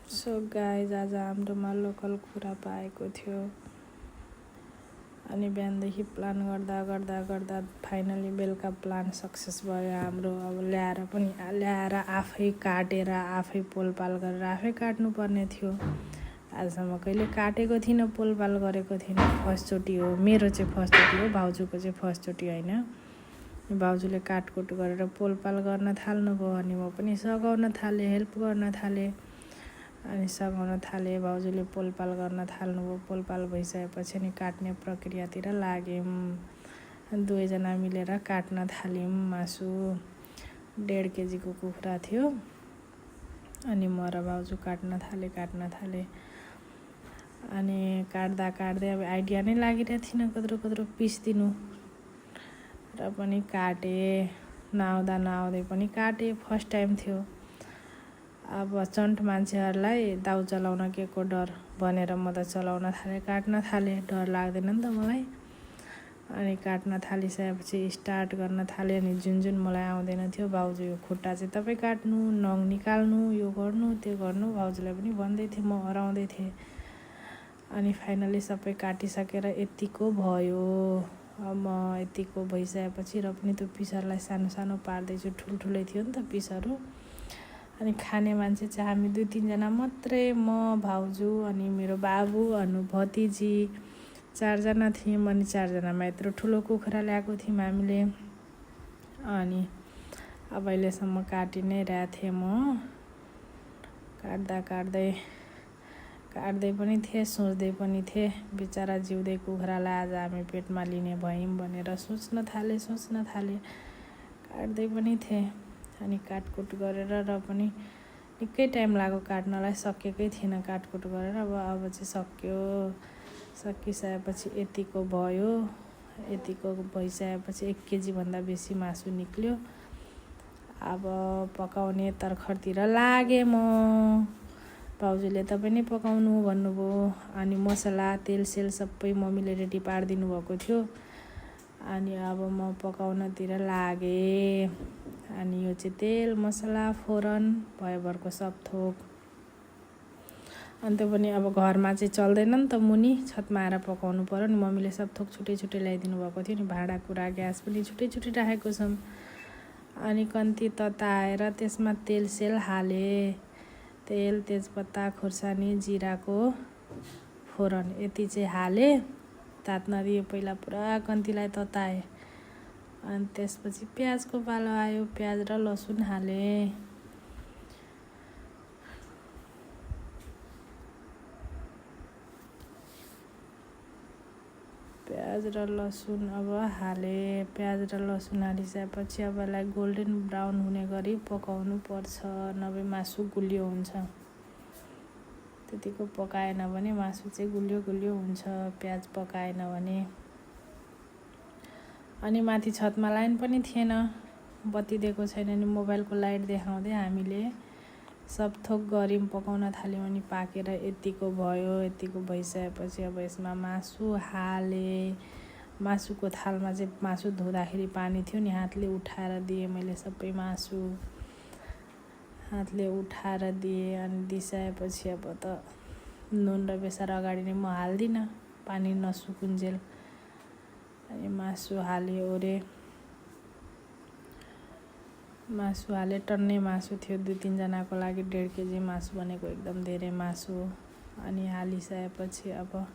So guys आज हाम्रोमा local कुरा पाएको थियो अनि बिहानदेखि प्लान गर्दा गर्दा गर्दा फाइनली बेलुका प्लान सक्सेस भयो हाम्रो। अब ल्याएर आफै काटेर आफै पोलपाल गरेर आफै काट्नुपर्ने थियो। आजसम्म कहिले काटेको थिइनँ, पोलपाल गरेको थिइनँ, फर्स्टचोटि हो। मेरो चाहिँ फर्स्टचोटि हो, भाउजूको चाहिँ फर्स्टचोटि होइन। भाउजूले काटकुट गरेर पोलपाल गर्न थाल्नुभयो अनि म पनि सघाउन थालेँ, हेल्प गर्न थालेँ। अनि सघाउन थालेँ, भाउजूले पोलपाल गर्न थाल्नुभयो। पोलपाल भइसकेपछि अनि काट्ने प्रक्रियातिर लाग्यौँ। दुवैजना मिलेर काट्न थाल्यौँ। मासु 1.5 केजीको कुखुरा थियो अनि म र भाउजू काट्न थालेँ। अनि काट्दा काट्दै अब आइडिया नै लागिरहेको थिएन कत्रो पिस दिनु, र पनि काटेँ। नआउँदै पनि काटेँ, फर्स्ट टाइम थियो। अब चन्ट मान्छेहरूलाई दाउ चलाउन के को डर भनेर म त चलाउन थालेँ, काट्न थालेँ। डर लाग्दैन नि त मलाई। अनि काट्न थालिसकेपछि स्टार्ट गर्न थालेँ। अनि जुन मलाई आउँदैन थियो, भाउजू यो खुट्टा चाहिँ तपाईँ काट्नु, नङ निकाल्नु, यो गर्नु त्यो गर्नु, भाउजूलाई पनि भन्दै थिएँ, म हराउँदै थिएँ। अनि फाइनली सबै काटिसकेर यतिको भयो। अब म यतिको भइसकेपछि र पनि त्यो पिसहरूलाई सानो सानो पार्दैछु। ठुल्ठुलै थियो नि त पिसहरू। अनि खाने मान्छे चाहिँ हामी 2-3 जना मात्रै, म, भाउजू अनि मेरो बाबु अनि भतिजी, 4 जना थियौँ। अनि 4 जनामा यत्रो ठुलो कुखुरा ल्याएको थियौँ हामीले। अनि अब अहिलेसम्म काटि नै रहेको थिएँ म। काट्दै पनि थिएँ, सोच्दै पनि थिएँ, बिचरा जिउँदै कुखुरालाई आज हामी पेटमा लिने भयौँ भनेर सोच्न थालेँ। काट्दै पनि थिएँ। अनि काटकुट गरेर र पनि निकै टाइम लाग्यो काट्नलाई, सकेकै थिएन काटकुट गरेर। अब चाहिँ सक्यो। सकिसकेपछि यतिको भयो। यतिको भइसकेपछि 1 केजीभन्दा बेसी मासु निक्ल्यो। अब पकाउने तर्खरतिर लागेँ म। भाउजूले तपाईँ नै पकाउनु भन्नुभयो। अनि मसला तेलसेल सबै मम्मीले रेडी पारिदिनु भएको थियो। अनि अब म पकाउनतिर लागेँ। अनि यो चाहिँ तेल मसला फोरन भयोभरको सब थोक। अनि त्यो पनि अब घरमा चाहिँ चल्दैन नि त, मुनि छतमा आएर पकाउनु पर्यो नि। मम्मीले सब थोक छुट्टै ल्याइदिनु भएको थियो नि। भाँडाकुँडा ग्यास पनि छुट्टै राखेको छौँ। अनि कन्ती तताएर त्यसमा तेलसेल हालेँ। तेल, तेजपत्ता, खुर्सानी, जिराको फोरन यति चाहिँ हालेँ। तात्न दिएँ पहिला, पुरा कन्तीलाई तताएँ। अनि त्यसपछि प्याजको पालो आयो। प्याज र लसुन हालेँ। प्याज र लसुन हालिसकेपछि अब यसलाई गोल्डन ब्राउन हुने गरी पकाउनु पर्छ, नभए मासु गुलियो हुन्छ। त्यतिको पकाएन भने मासु चाहिँ गुलियो हुन्छ, प्याज पकाएन भने। अनि माथि छतमा लाइन पनि थिएन, बत्ती दिएको छैन। अनि मोबाइलको लाइट देखाउँदै हामीले सब थोक गऱ्यौँ, पकाउन थाल्यौँ। अनि पाकेर यतिको भयो। यतिको भइसकेपछि अब यसमा मासु हालेँ। मासुको थालमा चाहिँ मासु धुँदाखेरि पानी थियो नि, हातले उठाएर दिएँ मैले सबै मासु। हातले उठाएर दिएँ। अनि दिइसकेपछि अब त नुन र बेसार अगाडि नै म हाल्दिनँ, पानी नसुकुन्जेल। अनि मासु हालेँ ओरे। मासु हालेँ, टन्नै मासु थियो। 2-3 जनाको लागि 1.5 केजी मासु भनेको एकदम धेरै मासु। अनि हालिसकेपछि अब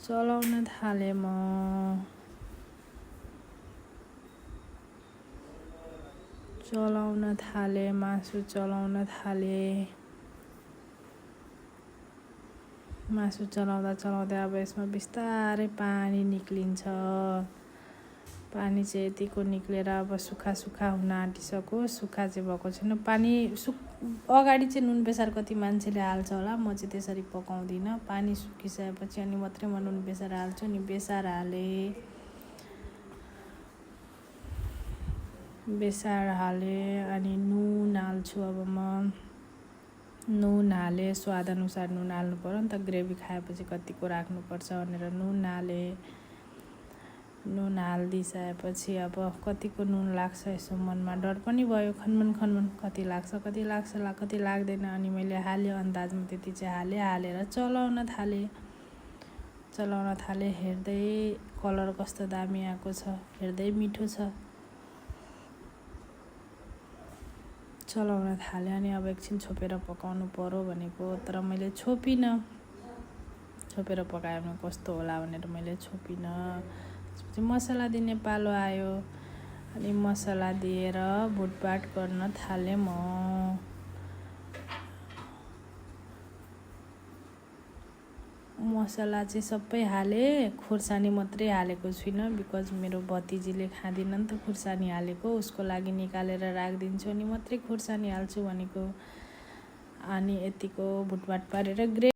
चलाउन थालेँ म। मासु चलाउँदै अब यसमा बिस्तारै पानी निक्लिन्छ। पानी चाहिँ यतिको निक्लेर अब सुक्खा हुन आँटिसक्यो। सुक्खा चाहिँ भएको छैन पानी। अगाडि चाहिँ नुन बेसार कति मान्छेले हाल्छ होला, म चाहिँ त्यसरी पकाउँदिनँ। पानी सुकिसकेपछि अनि मात्रै म नुन बेसार हाल्छु। अनि बेसार हालेँ। अनि नुन हाल्छु अब म। नुन हालेँ, स्वादअनुसार नुन हाल्नु पर्यो नि त, ग्रेभी खाएपछि कतिको राख्नुपर्छ भनेर नुन हालेँ। नुन हालिदिइसकेपछि अब कतिको नुन लाग्छ यसो मनमा डर पनि भयो, खनमन कति लाग्छ कति लाग्दैन। अनि मैले हालेँ अन्दाजमा, त्यति चाहिँ हालेर चलाउन थालेँ। हेर्दै कलर कस्तो दामी आएको छ, हेर्दै मिठो छ। चलाउन थालेँ अनि अब एकछिन छोपेर पकाउनु पर्यो भनेको, तर मैले छोपिनँ। छोपेर पकायो भने कस्तो होला भनेर मैले छोपिनँ। त्यसपछि मसला दिने पालो आयो अनि मसला दिएर भुटभाट गर्न थालेँ म। मसला चाहिँ सबै हालेँ, खुर्सानी मात्रै हालेको छुइनँ, बिकज मेरो भतिजीले खाँदिन नि त खुर्सानी हालेको, उसको लागि निकालेर राखिदिन्छु अनि मात्रै खुर्सानी हाल्छु भनेको। अनि यतिको भुटभाट पारेर